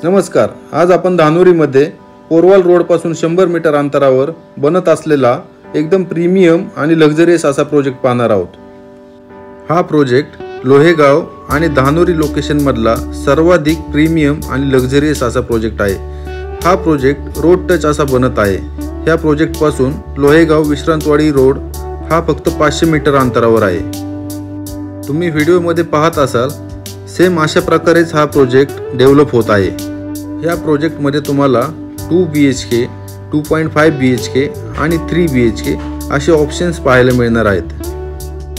नमस्कार। आज आपण धानोरीमध्ये पोरवाल रोड पासून 100 मीटर अंतरावर बनत असलेला एकदम प्रीमियम आणि लक्झरियस असा प्रोजेक्ट पाहणार आहोत। हा प्रोजेक्ट लोहेगाव आणि धानोरी लोकेशन मधला सर्वाधिक प्रीमियम आणि लक्झरियस असा प्रोजेक्ट आहे। हा प्रोजेक्ट रोड टच असा बनत आहे। या प्रोजेक्ट पासून लोहेगाव विश्रांतवाडी रोड हा फक्त 500 मीटर अंतरावर आहे। तुम्ही व्हिडिओ मध्ये पाहत असाल सेम अशा प्रकारेच हा प्रोजेक्ट डेव्हलप होत आहे। या प्रोजेक्ट मध्ये तुम्हाला 2 BHK, 2.5 BHK आणि 3 BHK असे ऑप्शन्स पाहायला मिळणार आहेत।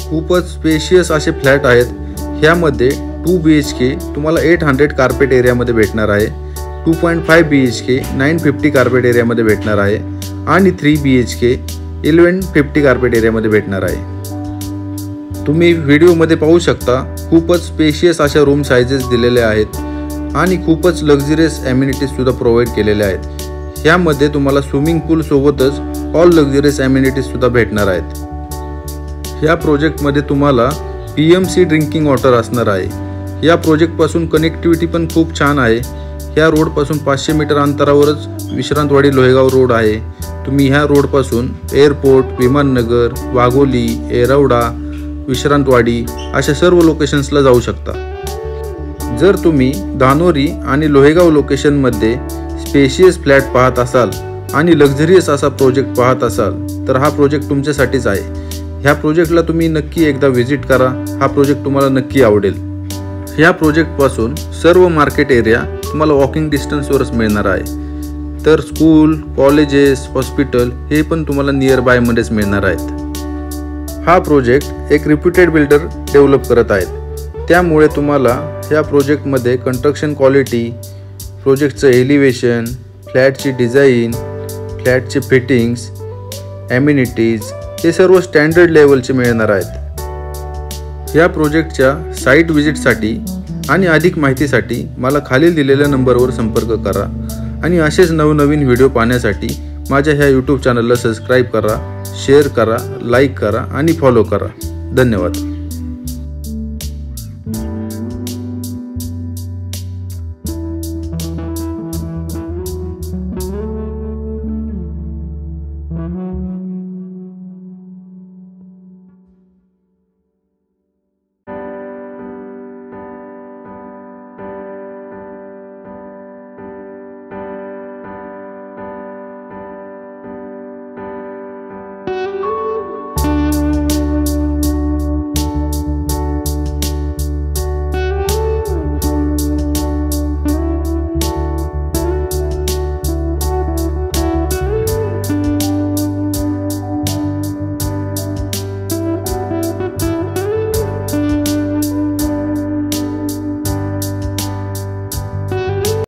खूपच स्पेशियस असे फ्लॅट आहेत। यामध्ये 2 BHK तुम्हाला 800 कार्पेट एरिया मध्ये भेटणार आहे, 2.5 BHK 950 कार्पेट एरिया मध्ये भेटणार आहे आणि 3 BHK 1150 कार्पेट एरिया मध्ये भेटणार आहे। तुम्ही व्हिडिओ मध्ये पाहू शकता खूपच स्पेशियस अशा रूम साइजेस दिलेले आहेत आणि खूपच लक्झरियस एमिनिटीज सुद्धा प्रोव्हाइड केलेले आहेत। यामध्ये तुम्हाला स्विमिंग पूल सोबतच ऑल लक्झरियस एमिनिटीज सुद्धा भेटणार आहेत। या प्रोजेक्ट मध्ये तुम्हाला PMC ड्रिंकिंग वॉटर असणार आहे। या प्रोजेक्ट पासून कनेक्टिव्हिटी पण खूप छान आहे। या रोड पासून 500 मीटर अंतरावरच विश्रांतवाडी लोहेगाव रोड आहे। तुम्ही ह्या रोड पासून एअरपोर्ट, विमाननगर, वाघोली, येरवडा, विश्रांतवाडी अशा सर्व लोकेशन्सला जाऊ शकता। जर तुम्ही धानोरी आणि लोहेगाव लोकेशन मध्ये स्पेशियस फ्लॅट पाहत असाल आणि लक्झरियस असा प्रोजेक्ट पाहत असाल तर हा प्रोजेक्ट तुमच्यासाठीच आहे। ह्या प्रोजेक्टला तुम्ही नक्की एकदा व्हिजिट करा। हा प्रोजेक्ट तुम्हाला नक्की आवडेल। ह्या प्रोजेक्ट पासून सर्व मार्केट एरिया तुम्हाला वॉकिंग डिस्टन्सवरच मिळणार आहे। तर स्कूल, कॉलेजेस, हॉस्पिटल हे पण तुम्हाला नियर बाय मध्येच मिळणार आहेत। हा प्रोजेक्ट एक रिप्युटेड बिल्डर डेव्हलप करत आहेत। त्यामुळे तुम्हाला ह्या प्रोजेक्टमध्ये कंस्ट्रक्शन क्वालिटी, प्रोजेक्टचं एलिव्हेशन, फ्लॅटची डिझाईन, फ्लॅटचे फिटिंग्स, ॲम्युनिटीज हे सर्व स्टँडर्ड लेवलचे मिळणार आहेत। या प्रोजेक्टच्या साईट व्हिजिटसाठी आणि अधिक माहितीसाठी मला खालील दिलेल्या नंबरवर संपर्क करा आणि असेच नवनवीन व्हिडिओ पाहण्यासाठी माझ्या ह्या YouTube चॅनलला सबस्क्राईब करा, शेअर करा, लाईक करा आणि फॉलो करा। धन्यवाद।